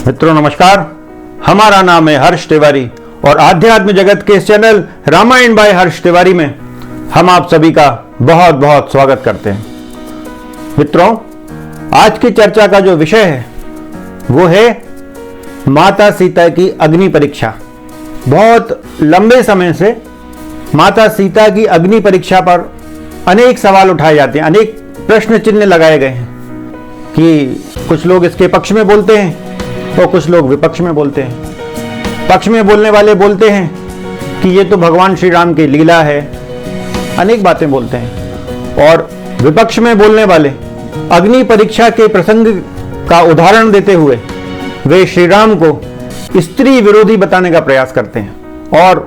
मित्रों नमस्कार, हमारा नाम है हर्ष तिवारी और आध्यात्म जगत के इस चैनल रामायण बाय हर्ष तिवारी में हम आप सभी का बहुत बहुत स्वागत करते हैं। मित्रों, आज की चर्चा का जो विषय है वो है माता सीता की अग्नि परीक्षा। बहुत लंबे समय से माता सीता की अग्नि परीक्षा पर अनेक सवाल उठाए जाते हैं, अनेक प्रश्न चिन्ह लगाए गए हैं कि कुछ लोग इसके पक्ष में बोलते हैं तो कुछ लोग विपक्ष में बोलते हैं। पक्ष में बोलने वाले बोलते हैं कि ये तो भगवान श्री राम की लीला है, अनेक बातें बोलते हैं। और विपक्ष में बोलने वाले अग्नि परीक्षा के प्रसंग का उदाहरण देते हुए वे श्री राम को स्त्री विरोधी बताने का प्रयास करते हैं। और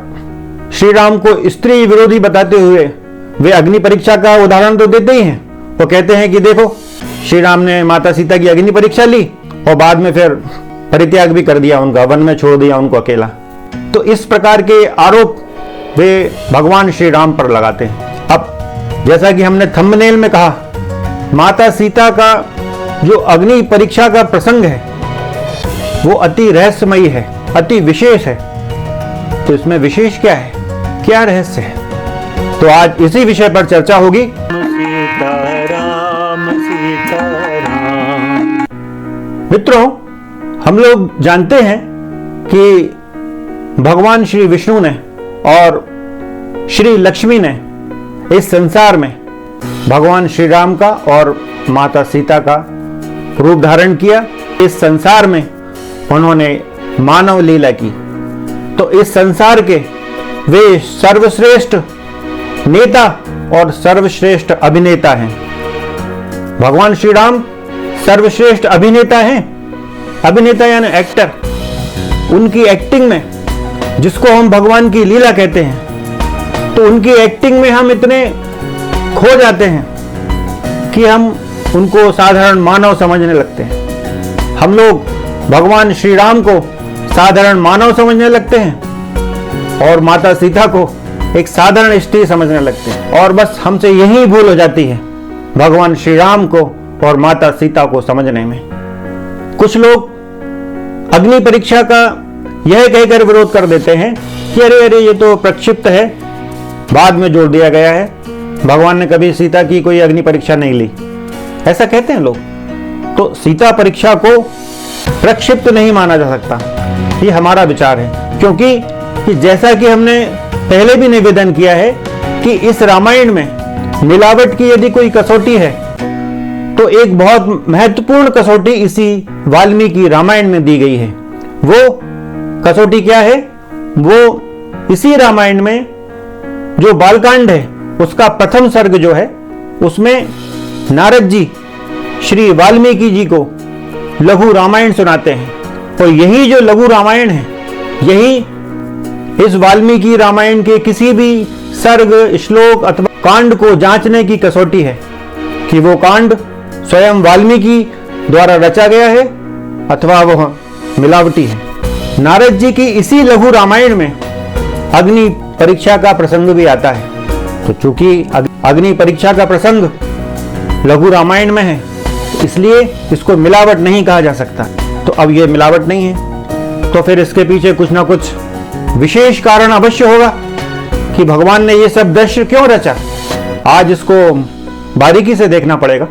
श्री राम को स्त्री विरोधी बताते हुए वे अग्नि परीक्षा का उदाहरण तो देते ही हैं। वो कहते हैं कि देखो, श्री राम ने माता सीता की अग्नि परीक्षा ली और बाद में फिर परित्याग भी कर दिया, उनका वन में छोड़ दिया उनको अकेला। तो इस प्रकार के आरोप वे भगवान श्री राम पर लगाते हैं। अब जैसा कि हमने थंबनेल में कहा, माता सीता का जो अग्नि परीक्षा का प्रसंग है वो अति रहस्यमयी है, अति विशेष है। तो इसमें विशेष क्या है, क्या रहस्य है, तो आज इसी विषय पर चर्चा होगी। मित्रों, हम लोग जानते हैं कि भगवान श्री विष्णु ने और श्री लक्ष्मी ने इस संसार में भगवान श्री राम का और माता सीता का रूप धारण किया। इस संसार में उन्होंने मानव लीला की। तो इस संसार के वे सर्वश्रेष्ठ नेता और सर्वश्रेष्ठ अभिनेता हैं। भगवान श्री राम सर्वश्रेष्ठ अभिनेता हैं। अभिनेता यानी एक्टर। उनकी एक्टिंग में, जिसको हम भगवान की लीला कहते हैं, तो उनकी एक्टिंग में हम इतने खो जाते हैं कि हम उनको साधारण मानव समझने लगते हैं। हम लोग भगवान श्री राम को साधारण मानव समझने लगते हैं और माता सीता को एक साधारण स्त्री समझने लगते हैं। और बस हमसे यही भूल हो जाती है भगवान श्री राम को और माता सीता को समझने में। कुछ लोग अग्नि परीक्षा का यह कहकर विरोध कर देते हैं कि अरे ये तो प्रक्षिप्त है, बाद में जोड़ दिया गया है, भगवान ने कभी सीता की कोई अग्नि परीक्षा नहीं ली, ऐसा कहते हैं लोग। तो सीता परीक्षा को प्रक्षिप्त नहीं माना जा सकता, ये हमारा विचार है। क्योंकि जैसा कि हमने पहले भी निवेदन किया है कि इस रामायण में मिलावट की यदि कोई कसौटी है तो एक बहुत महत्वपूर्ण कसौटी इसी वाल्मीकि रामायण में दी गई है। वो कसौटी क्या है? वो इसी रामायण में जो बालकांड है उसका प्रथम सर्ग जो है, उसमें नारद जी श्री वाल्मीकि जी को लघु रामायण सुनाते हैं। और यही जो लघु रामायण है, यही इस वाल्मीकि रामायण के किसी भी सर्ग, श्लोक अथवा कांड को जांचने की कसौटी है कि वो कांड स्वयं वाल्मीकि द्वारा रचा गया है अथवा वह मिलावटी है। नारद जी की इसी लघु रामायण में अग्नि परीक्षा का प्रसंग भी आता है। तो चूंकि अग्नि परीक्षा का प्रसंग लघु रामायण में है, इसलिए इसको मिलावट नहीं कहा जा सकता। तो अब ये मिलावट नहीं है तो फिर इसके पीछे कुछ ना कुछ विशेष कारण अवश्य होगा कि भगवान ने ये सब दृश्य क्यों रचा। आज इसको बारीकी से देखना पड़ेगा।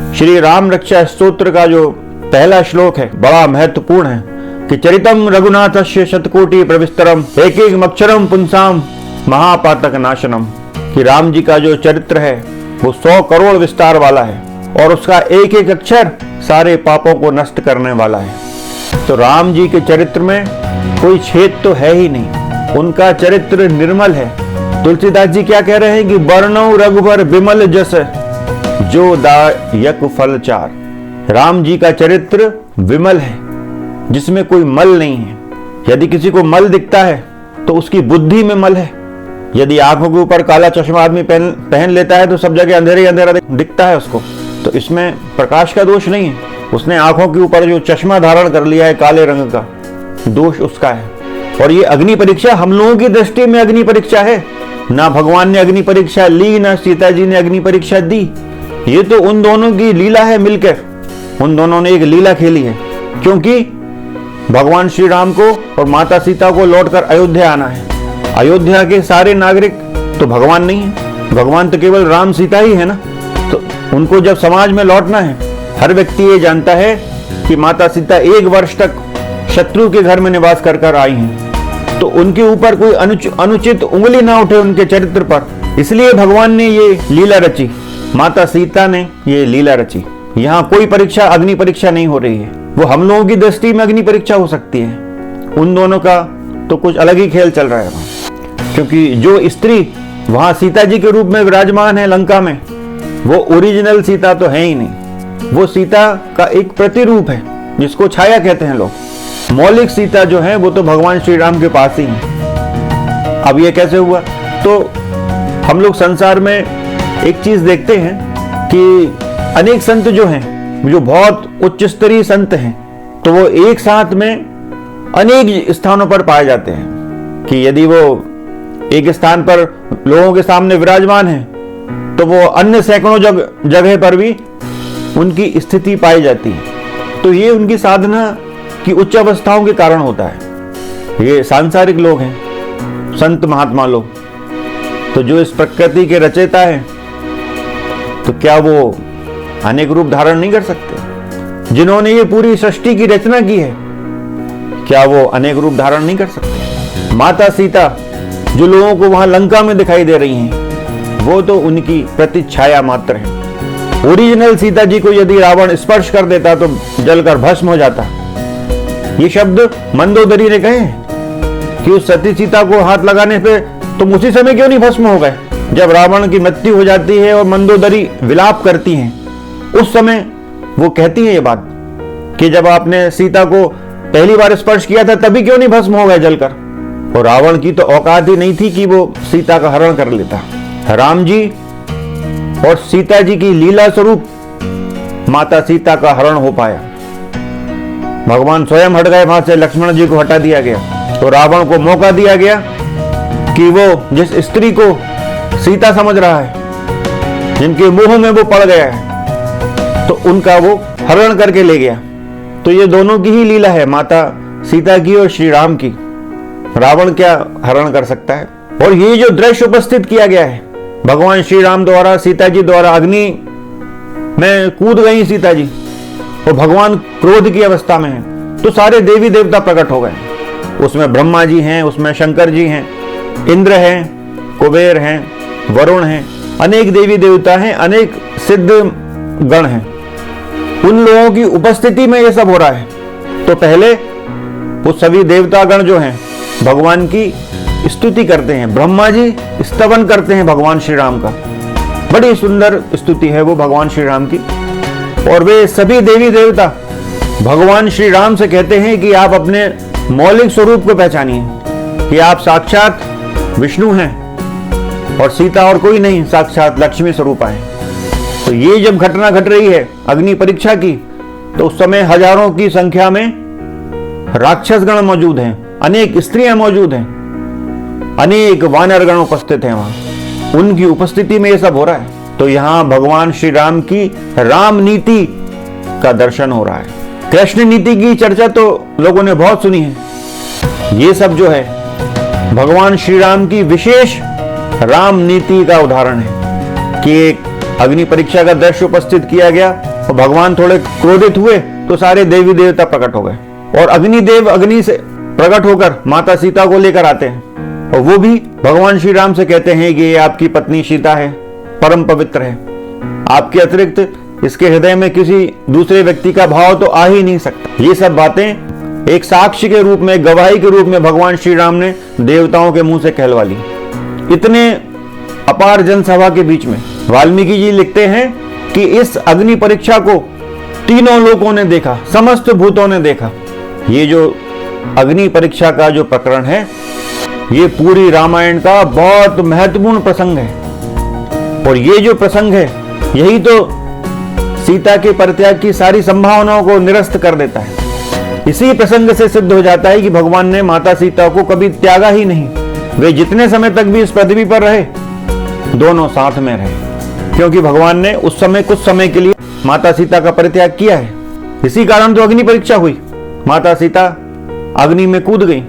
श्री राम रक्षा स्तोत्र का जो पहला श्लोक है बड़ा महत्वपूर्ण है कि चरितम रघुनाथस्य शतकोटि प्रविस्तरम एक अक्षरम पुंसाम महापातक नाशनम। कि राम जी का जो चरित्र है वो 100 करोड़ विस्तार वाला है और उसका एक एक अक्षर सारे पापों को नष्ट करने वाला है। तो राम जी के चरित्र में कोई छेद तो है ही नहीं, उनका चरित्र निर्मल है। तुलसीदास जी क्या कह रहे हैं कि वर्णो रघुवर विमल जस जो दायक फल चार। राम जी का चरित्र विमल है, जिसमें कोई मल नहीं है। यदि किसी को मल दिखता है तो उसकी बुद्धि में मल है। यदि आंखों के ऊपर काला चश्मा आदमी पहन लेता है तो सब जगह अंधेरे अंधेरा दिखता है उसको, तो इसमें प्रकाश का दोष नहीं है। उसने आंखों के ऊपर जो चश्मा धारण कर लिया है काले रंग का, दोष उसका है। और ये अग्नि परीक्षा हम लोगों की दृष्टि में अग्नि परीक्षा है। ना भगवान ने अग्नि परीक्षा ली, ना सीता जी ने अग्नि परीक्षा दी। ये तो उन दोनों की लीला है, मिलकर उन दोनों ने एक लीला खेली है। क्योंकि भगवान श्री राम को और माता सीता को लौटकर अयोध्या आना है। अयोध्या के सारे नागरिक तो भगवान नहीं है, भगवान तो केवल राम सीता ही है ना। तो उनको जब समाज में लौटना है, हर व्यक्ति ये जानता है कि माता सीता 1 वर्ष तक शत्रु के घर में निवास कर आई हैं, तो उनके ऊपर कोई अनुचित उंगली ना उठे उनके चरित्र पर, इसलिए भगवान ने ये लीला रची, माता सीता ने ये लीला रची। यहाँ कोई परीक्षा अग्नि परीक्षा नहीं हो रही है। वो हम लोगों की दृष्टि में अग्नि परीक्षा हो सकती है, उन दोनों का तो कुछ अलग ही खेल चल रहा है वहाँ। क्योंकि जो स्त्री वहां सीता जी के रूप में विराजमान है लंका में, वो ओरिजिनल सीता तो है ही नहीं, वो सीता का एक प्रतिरूप है जिसको छाया कहते हैं लोग। मौलिक सीता जो है वो तो भगवान श्री राम के पास ही है। अब ये कैसे हुआ? तो हम लोग संसार में एक चीज देखते हैं कि अनेक संत जो हैं, जो बहुत उच्च स्तरीय संत हैं, तो वो एक साथ में अनेक स्थानों पर पाए जाते हैं कि यदि वो एक स्थान पर लोगों के सामने विराजमान है तो वो अन्य सैकड़ों जगह पर भी उनकी स्थिति पाई जाती है। तो ये उनकी साधना की उच्च अवस्थाओं के कारण होता है। ये सांसारिक लोग हैं, संत महात्मा लोग, तो जो इस प्रकृति के रचयिता है, तो क्या वो अनेक रूप धारण नहीं कर सकते? जिन्होंने ये पूरी सृष्टि की रचना की है, क्या वो अनेक रूप धारण नहीं कर सकते? माता सीता जो लोगों को वहां लंका में दिखाई दे रही हैं, वो तो उनकी प्रतिछाया मात्र है। ओरिजिनल सीता जी को यदि रावण स्पर्श कर देता तो जलकर भस्म हो जाता। ये शब्द मंदोदरी ने कहे कि उस सती सीता को हाथ लगाने पे तुम उसी समय क्यों नहीं भस्म हो गए? जब रावण की मृत्यु हो जाती है और मंदोदरी विलाप करती हैं, उस समय वो कहती है ये बात कि जब आपने सीता को पहली बार स्पर्श किया था तभी क्यों नहीं भस्म हो गए जलकर? और रावण की तो औकात ही नहीं थी कि वो सीता का हरण कर लेता। राम जी और सीता जी की लीला स्वरूप माता सीता का हरण हो पाया। भगवान स्वयं हट गए वहां से, लक्ष्मण जी को हटा दिया गया, तो रावण को मौका दिया गया कि वो जिस स्त्री को सीता समझ रहा है, जिनके मोह में वो पड़ गया है, तो उनका वो हरण करके ले गया। तो ये दोनों की ही लीला है, माता सीता की और श्री राम की। रावण क्या हरण कर सकता है? और ये जो दृश्य उपस्थित किया गया है, भगवान श्री राम द्वारा सीता जी द्वारा अग्नि में कूद गई सीता जी, और भगवान क्रोध की अवस्था में है, तो सारे देवी देवता प्रकट हो गए। उसमें ब्रह्मा जी हैं, उसमें शंकर जी हैं, इंद्र हैं, कुबेर हैं, वरुण हैं, अनेक देवी देवता हैं, अनेक सिद्ध गण हैं। उन लोगों की उपस्थिति में ये सब हो रहा है। तो पहले वो सभी देवता गण जो हैं भगवान की स्तुति करते हैं, ब्रह्मा जी स्तवन करते हैं भगवान श्री राम का। बड़ी सुंदर स्तुति है वो भगवान श्री राम की। और वे सभी देवी देवता भगवान श्री राम से कहते हैं कि आप अपने मौलिक स्वरूप को पहचानिए, कि आप साक्षात विष्णु हैं और सीता और कोई नहीं, साक्षात लक्ष्मी स्वरूप है। तो ये जब घटना घट रही है अग्नि परीक्षा की, तो उस समय हजारों की संख्या में राक्षस गण मौजूद हैं, अनेक स्त्रियां मौजूद हैं, अनेक वानर गण उपस्थित हैं वहां। उनकी उपस्थिति में ये सब हो रहा है। तो यहां भगवान श्री राम की राम नीति का दर्शन हो रहा है। कृष्ण नीति की चर्चा तो लोगों ने बहुत सुनी है। ये सब जो है भगवान श्री राम की विशेष राम नीति का उदाहरण है कि एक अग्नि परीक्षा का दृश्य उपस्थित किया गया और भगवान थोड़े क्रोधित हुए तो सारे देवी देवता प्रकट हो गए, और अग्निदेव अग्नि से प्रकट होकर माता सीता को लेकर आते हैं, और वो भी भगवान श्री राम से कहते हैं कि ये आपकी पत्नी सीता है, परम पवित्र है, आपके अतिरिक्त इसके हृदय में किसी दूसरे व्यक्ति का भाव तो आ ही नहीं सकता। ये सब बातें एक साक्ष्य के रूप में, गवाही के रूप में भगवान श्री राम ने देवताओं के मुंह से कहलवा ली। इतने अपार जनसभा के बीच में वाल्मीकि जी लिखते हैं कि इस अग्नि परीक्षा को तीनों लोगों ने देखा, समस्त भूतों ने देखा। ये जो अग्नि परीक्षा का जो प्रकरण है, ये पूरी रामायण का बहुत महत्वपूर्ण प्रसंग है। और ये जो प्रसंग है, यही तो सीता के परित्याग की सारी संभावनाओं को निरस्त कर देता है। इसी प्रसंग से सिद्ध हो जाता है कि भगवान ने माता सीता को कभी त्यागा ही नहीं। वे जितने समय तक भी इस पृथ्वी पर रहे, दोनों साथ में रहे, क्योंकि भगवान ने उस समय कुछ समय के लिए माता सीता का परित्याग किया है। इसी कारण तो अग्नि परीक्षा हुई। माता सीता अग्नि में कूद गई।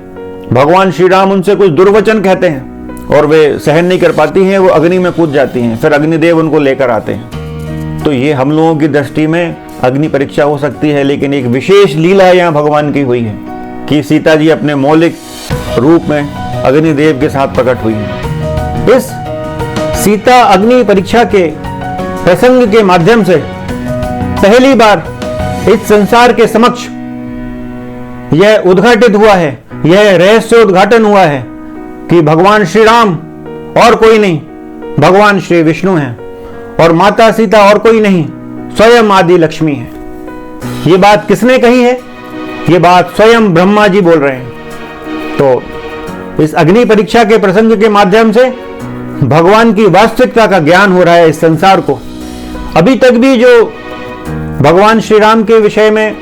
भगवान श्री राम उनसे कुछ दुर्वचन कहते हैं और वे सहन नहीं कर पाती हैं, वो अग्नि में कूद जाती हैं। फिर अग्निदेव उनको लेकर आते हैं। तो ये हम लोगों की दृष्टि में अग्नि परीक्षा हो सकती है, लेकिन एक विशेष लीला यहाँ भगवान की हुई है कि सीता जी अपने मौलिक रूप में अग्निदेव के साथ प्रकट हुई है। इस सीता अग्नि परीक्षा के प्रसंग के माध्यम से पहली बार इस संसार के समक्ष यह उद्घाटित हुआ है, यह रहस्य उद्घाटन हुआ है कि भगवान श्री राम और कोई नहीं, भगवान श्री विष्णु हैं और माता सीता और कोई नहीं, स्वयं आदि लक्ष्मी है। ये बात किसने कही है? ये बात स्वयं ब्रह्मा जी बोल रहे हैं। तो इस अग्नि परीक्षा के प्रसंग के माध्यम से भगवान की वास्तविकता का ज्ञान हो रहा है इस संसार को। अभी तक भी जो भगवान श्री राम के विषय में,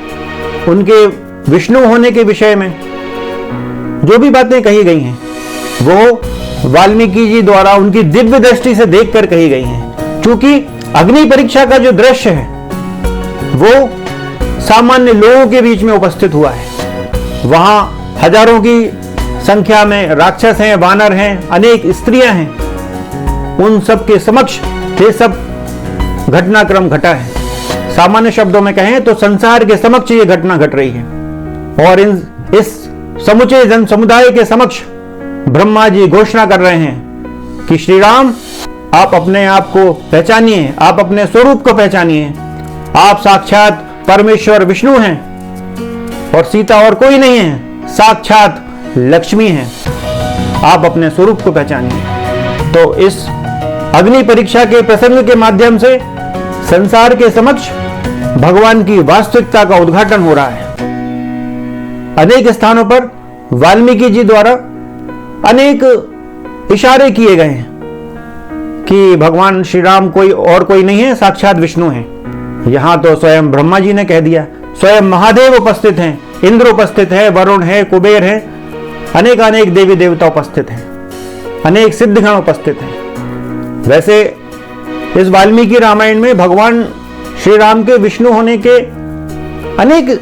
उनके विष्णु होने के विषय में जो भी बातें कही गई हैं, वो वाल्मीकि जी द्वारा उनकी दिव्य दृष्टि से देखकर कही गई हैं। क्योंकि अग्नि परीक्षा का जो दृश्य है वो सामान्य लोगों के बीच में उपस्थित हुआ है। वहां हजारों की संख्या में राक्षस हैं, वानर हैं, अनेक स्त्रियां हैं। उन सब के समक्ष ये सब घटनाक्रम घटा है। सामान्य शब्दों में कहें तो संसार के समक्ष ये घटना घट रही है और इस समुचे जन समुदाय के समक्ष ब्रह्मा जी घोषणा कर रहे हैं कि श्री राम, आप अपने आप को पहचानिए, आप अपने स्वरूप को पहचानिए। आप साक्षात परमेश्वर विष्णु हैं और सीता और कोई नहीं है, साक्षात लक्ष्मी हैं। आप अपने स्वरूप को पहचानिए। तो इस अग्नि परीक्षा के प्रसंग के माध्यम से संसार के समक्ष भगवान की वास्तविकता का उद्घाटन हो रहा है। अनेक स्थानों पर वाल्मीकि जी द्वारा अनेक इशारे किए गए हैं कि भगवान श्री राम कोई और कोई नहीं है, साक्षात विष्णु हैं। यहां तो स्वयं ब्रह्मा जी ने कह दिया, स्वयं महादेव उपस्थित हैं, इंद्र उपस्थित है, वरुण है, कुबेर है, अनेक अनेक देवी देवता उपस्थित हैं, अनेक सिद्धगण उपस्थित हैं। वैसे इस वाल्मीकि रामायण में भगवान श्री राम के विष्णु होने के अनेक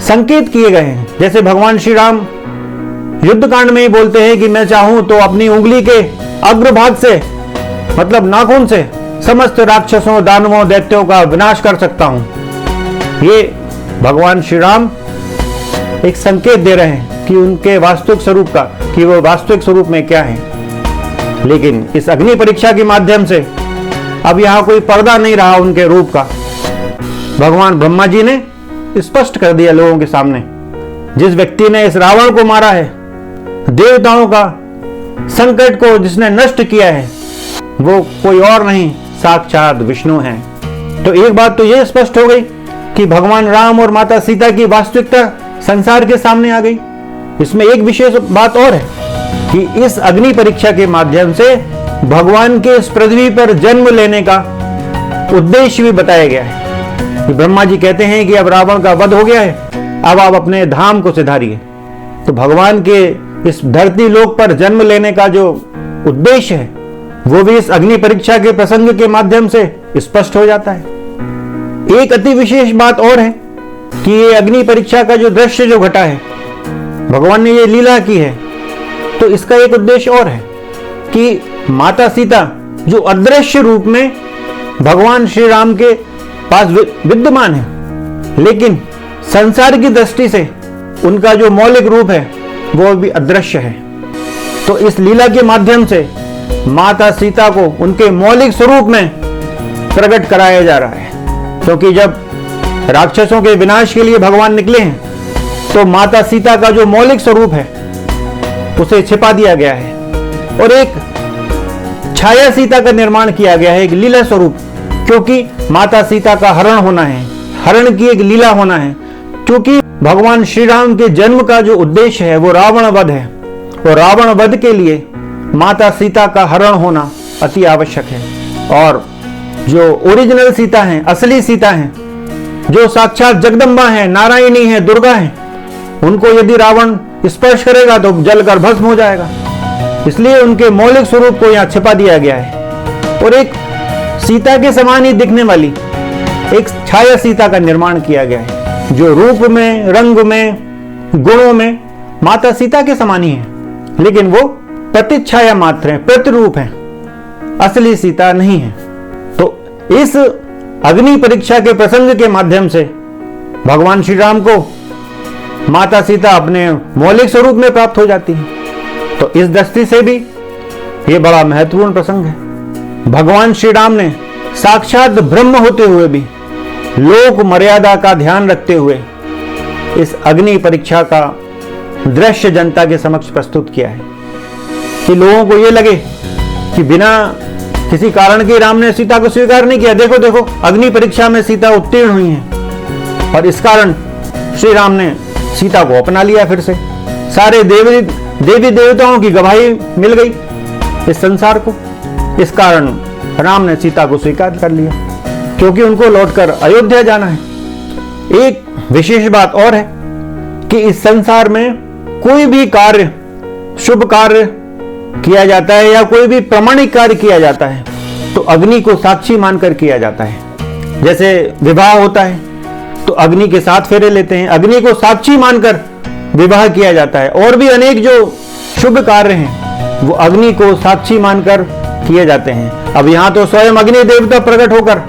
संकेत किए गए हैं। जैसे भगवान श्री राम युद्ध कांड में ही बोलते हैं कि मैं चाहूं तो अपनी उंगली के अग्रभाग से, मतलब नाखून से, समस्त राक्षसों, दानवों, दैत्यों का विनाश कर सकता हूं। ये भगवान श्री राम एक संकेत दे रहे हैं कि उनके वास्तविक स्वरूप का, कि वो वास्तविक स्वरूप में क्या है। लेकिन इस अग्नि परीक्षा के माध्यम से अब यहां कोई पर्दा नहीं रहा उनके रूप का। भगवान ब्रह्मा जी ने स्पष्ट कर दिया लोगों के सामने, जिस व्यक्ति ने इस रावण को मारा है, देवताओं का संकट को जिसने नष्ट किया है, वो कोई और नहीं, साक्षात विष्णु हैं। तो एक बात तो यह स्पष्ट हो गई कि भगवान राम और माता सीता की वास्तविकता संसार के सामने आ गई। इसमें एक विशेष बात और है कि इस अग्नि परीक्षा के माध्यम से भगवान के इस पृथ्वी पर जन्म लेने का उद्देश्य भी बताया गया है। कि ब्रह्मा जी कहते हैं कि अब रावण का वध हो गया है, अब आप अपने धाम को सिधारिए। तो भगवान के इस धरती लोक पर जन्म लेने का जो उद्देश्य है वो भी इस अग्नि परीक्षा के प्रसंग के माध्यम से स्पष्ट हो जाता है। एक अति विशेष बात और है कि ये अग्नि परीक्षा का जो दृश्य जो घटा है, भगवान ने ये लीला की है, तो इसका एक उद्देश्य और है कि माता सीता जो अदृश्य रूप में भगवान श्री राम के पास विद्यमान है, लेकिन संसार की दृष्टि से उनका जो मौलिक रूप है वो भी अदृश्य है। तो इस लीला के माध्यम से माता सीता को उनके मौलिक स्वरूप में प्रकट कराया जा रहा है। क्योंकि जब राक्षसों के विनाश के लिए भगवान निकले हैं तो माता सीता का जो मौलिक स्वरूप है उसे छिपा दिया गया है और एक छाया सीता का निर्माण किया गया है, एक लीला स्वरूप। क्योंकि माता सीता का हरण होना है, हरण की एक लीला होना है। क्योंकि भगवान श्री राम के जन्म का जो उद्देश्य है वो रावण वध है और रावण वध के लिए माता सीता का हरण होना अति आवश्यक है। और जो ओरिजिनल सीता हैं, असली सीता हैं, जो साक्षात जगदम्बा हैं, नारायणी हैं, दुर्गा हैं, उनको यदि रावण स्पर्श करेगा तो जलकर भस्म हो जाएगा। इसलिए उनके मौलिक स्वरूप को यहाँ छिपा दिया गया है और एक सीता के समान ही दिखने वाली एक छाया सीता का निर्माण किया गया है, जो रूप में, रंग में गुणों में माता सीता के समान ही हैं, लेकिन वो प्रतिच्छाया मात्र हैं, प्रतिरूप हैं, असली सीता नहीं है। तो इस अग्नि परीक्षा के प्रसंग के माध्यम से भगवान श्री राम को माता सीता अपने मौलिक स्वरूप में प्राप्त हो जाती है। तो इस दृष्टि से भी यह बड़ा महत्वपूर्ण प्रसंग है। भगवान श्री राम ने साक्षात ब्रह्म होते हुए भी लोक मर्यादा का ध्यान रखते हुए इस अग्नि परीक्षा का दृश्य जनता के समक्ष प्रस्तुत किया है कि लोगों को यह लगे कि बिना किसी कारण के राम ने सीता को स्वीकार नहीं किया। देखो देखो, अग्नि परीक्षा में सीता उत्तीर्ण हुई है और इस कारण श्री राम ने सीता को अपना लिया। फिर से सारे देवी देवताओं की गवाही मिल गई इस संसार को। इस कारण राम ने सीता को स्वीकार कर लिया, क्योंकि उनको लौटकर अयोध्या जाना है। एक विशेष बात और है कि इस संसार में कोई भी कार्य, शुभ कार्य किया जाता है या कोई भी प्रामाणिक कार्य किया जाता है तो अग्नि को साक्षी मानकर किया जाता है। जैसे विवाह होता है तो अग्नि के 7 फेरे लेते हैं, अग्नि को साक्षी मानकर विवाह किया जाता है। और भी अनेक जो शुभ कार्य हैं वो अग्नि को साक्षी मानकर किए जाते हैं। अब यहां तो स्वयं अग्नि देवता प्रकट होकर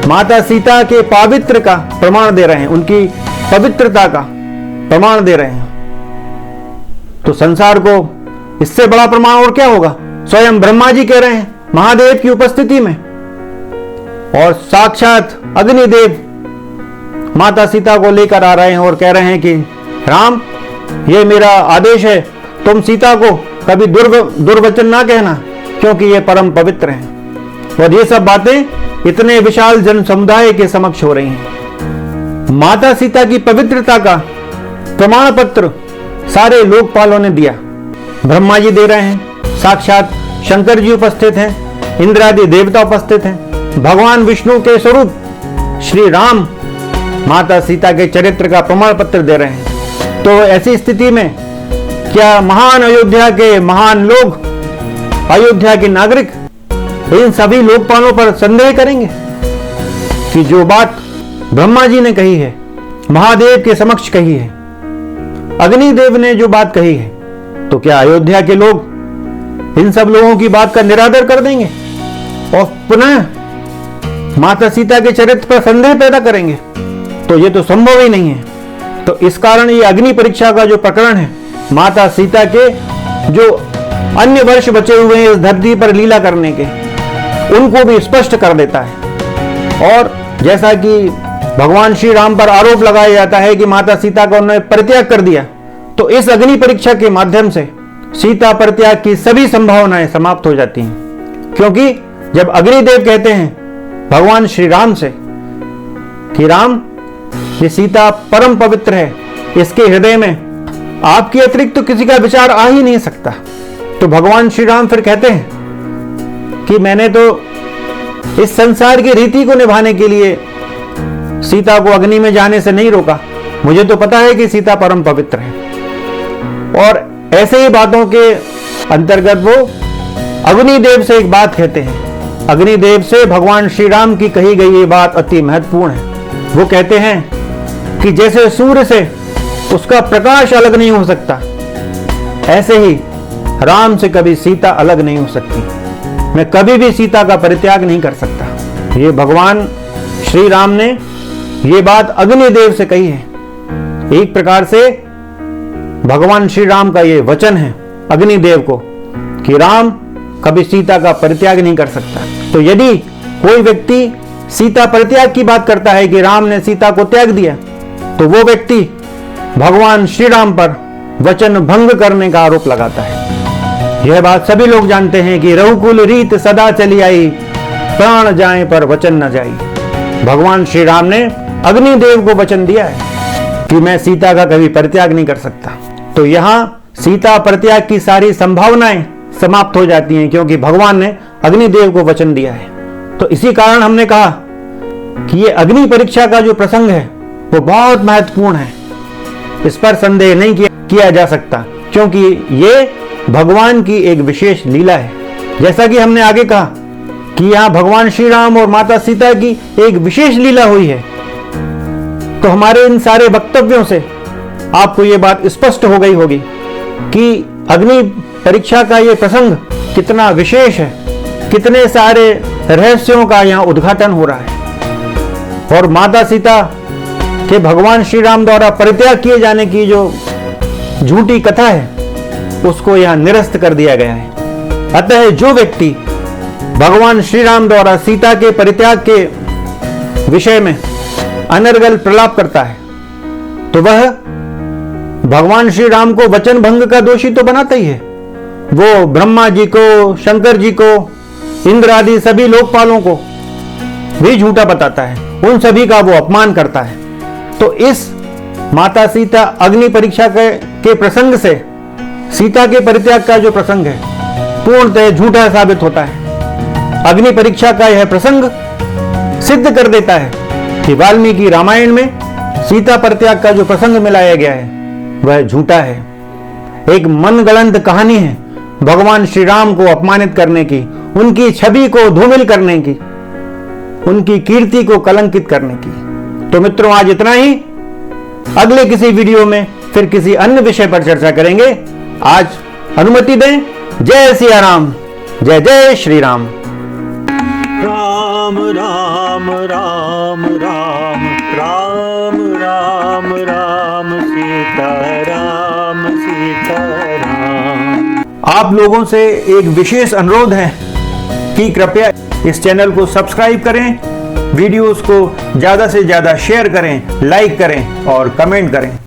माता सीता के पावित्र का प्रमाण दे रहे हैं, उनकी पवित्रता का प्रमाण दे रहे हैं। तो संसार को इससे बड़ा प्रमाण और क्या होगा। स्वयं ब्रह्मा जी कह रहे हैं महादेव की उपस्थिति में, और साक्षात अग्निदेव माता सीता को लेकर आ रहे हैं और कह रहे हैं कि राम, ये मेरा आदेश है, तुम सीता को कभी दुर्वचन ना कहना, क्योंकि ये परम पवित्र हैं। और ये सब बातें इतने विशाल जन समुदाय के समक्ष हो रही हैं। माता सीता की पवित्रता का प्रमाण पत्र सारे लोकपालों ने दिया। ब्रह्मा जी दे रहे हैं, साक्षात शंकर जी उपस्थित हैं, इंद्रादि देवता उपस्थित हैं, भगवान विष्णु के स्वरूप श्री राम माता सीता के चरित्र का प्रमाण पत्र दे रहे हैं। तो ऐसी स्थिति में क्या महान अयोध्या के महान लोग, अयोध्या के नागरिक इन सभी लोकपालों पर संदेह करेंगे कि जो बात ब्रह्मा जी ने कही है, महादेव के समक्ष कही है, अग्निदेव ने जो बात कही है, तो क्या अयोध्या के लोग इन सब लोगों की बात का निरादर कर देंगे और पुनः माता सीता के चरित्र पर संदेह पैदा करेंगे? तो ये तो संभव ही नहीं है। तो इस कारण ये अग्नि परीक्षा का जो प्रकरण है, माता सीता के जो अन्य वर्ष बचे हुए हैं इस धरती पर लीला करने के, उनको भी स्पष्ट कर देता है। और जैसा कि भगवान श्री राम पर आरोप लगाया जाता है कि माता सीता को उन्होंने परित्याग कर दिया, तो इस अग्नि परीक्षा के माध्यम से सीता परित्याग की सभी संभावनाएं समाप्त हो जाती हैं। क्योंकि जब अग्निदेव कहते हैं भगवान श्री राम से कि राम, ये सीता परम पवित्र है, इसके हृदय में आपके अतिरिक्त तो किसी का विचार आ ही नहीं सकता, तो भगवान श्री राम फिर कहते हैं कि मैंने तो इस संसार की रीति को निभाने के लिए सीता को अग्नि में जाने से नहीं रोका, मुझे तो पता है कि सीता परम पवित्र है। और ऐसे ही बातों के अंतर्गत वो अग्निदेव से एक बात कहते हैं। अग्निदेव से भगवान श्री राम की कही गई ये बात अति महत्वपूर्ण है। वो कहते हैं कि जैसे सूर्य से उसका प्रकाश अलग नहीं हो सकता, ऐसे ही राम से कभी सीता अलग नहीं हो सकती। मैं कभी भी सीता का परित्याग नहीं कर सकता। ये भगवान श्री राम ने ये बात अग्निदेव से कही है। एक प्रकार से भगवान श्री राम का ये वचन है अग्निदेव को कि राम कभी सीता का परित्याग नहीं कर सकता। तो यदि कोई व्यक्ति सीता परित्याग की बात करता है कि राम ने सीता को त्याग दिया, तो वो व्यक्ति भगवान श्री राम पर वचन भंग करने का आरोप लगाता है। यह बात सभी लोग जानते हैं कि रघुकुल रीत सदा चली आई, प्राण जाए पर वचन न जाई। भगवान श्री राम ने अग्निदेव को वचन दिया है कि मैं सीता का कभी परित्याग नहीं कर सकता। तो यहां सीता परित्याग की सारी संभावनाएं समाप्त हो जाती हैं, क्योंकि भगवान ने अग्निदेव को वचन दिया है। तो इसी कारण हमने कहा कि ये अग्नि परीक्षा का जो प्रसंग है वो बहुत महत्वपूर्ण है, इस पर संदेह नहीं किया जा सकता, क्योंकि ये भगवान की एक विशेष लीला है। जैसा कि हमने आगे कहा कि यहां भगवान श्री राम और माता सीता की एक विशेष लीला हुई है। तो हमारे इन सारे वक्तव्यों से आपको ये बात स्पष्ट हो गई होगी कि अग्नि परीक्षा का ये प्रसंग कितना विशेष है, कितने सारे रहस्यों का यहाँ उद्घाटन हो रहा है। और माता सीता के भगवान श्री राम द्वारा परित्याग किए जाने की जो झूठी कथा है उसको यहाँ निरस्त कर दिया गया है। अतः जो व्यक्ति भगवान श्री राम द्वारा सीता के परित्याग के विषय में अनर्गल प्रलाप करता है तो वह भगवान श्री राम को वचन भंग का दोषी तो बनाता ही है। वो ब्रह्मा जी को, शंकर जी को, इंद्र आदि सभी लोकपालों को भी झूठा बताता है, उन सभी का वो अपमान करता है। तो इस माता सीता अग्नि परीक्षा के प्रसंग से सीता के परित्याग का जो प्रसंग है पूर्णतः झूठा साबित होता है। अग्नि परीक्षा का यह प्रसंग सिद्ध कर देता है कि वाल्मीकि रामायण में सीता परित्याग का जो प्रसंग मिलाया गया है वह झूठा है, एक मनगढ़ंत कहानी है भगवान श्री राम को अपमानित करने की, उनकी छवि को धूमिल करने की, उनकी कीर्ति को कलंकित करने की। तो मित्रों, आज इतना ही। अगले किसी वीडियो में फिर किसी अन्य विषय पर चर्चा करेंगे। आज अनुमति दें। जय सिया राम, जय जय श्री राम। राम राम राम राम राम राम राम सीता राम सीता राम। आप लोगों से एक विशेष अनुरोध है कि कृपया इस चैनल को सब्सक्राइब करें, वीडियोस को ज्यादा से ज्यादा शेयर करें, लाइक करें और कमेंट करें।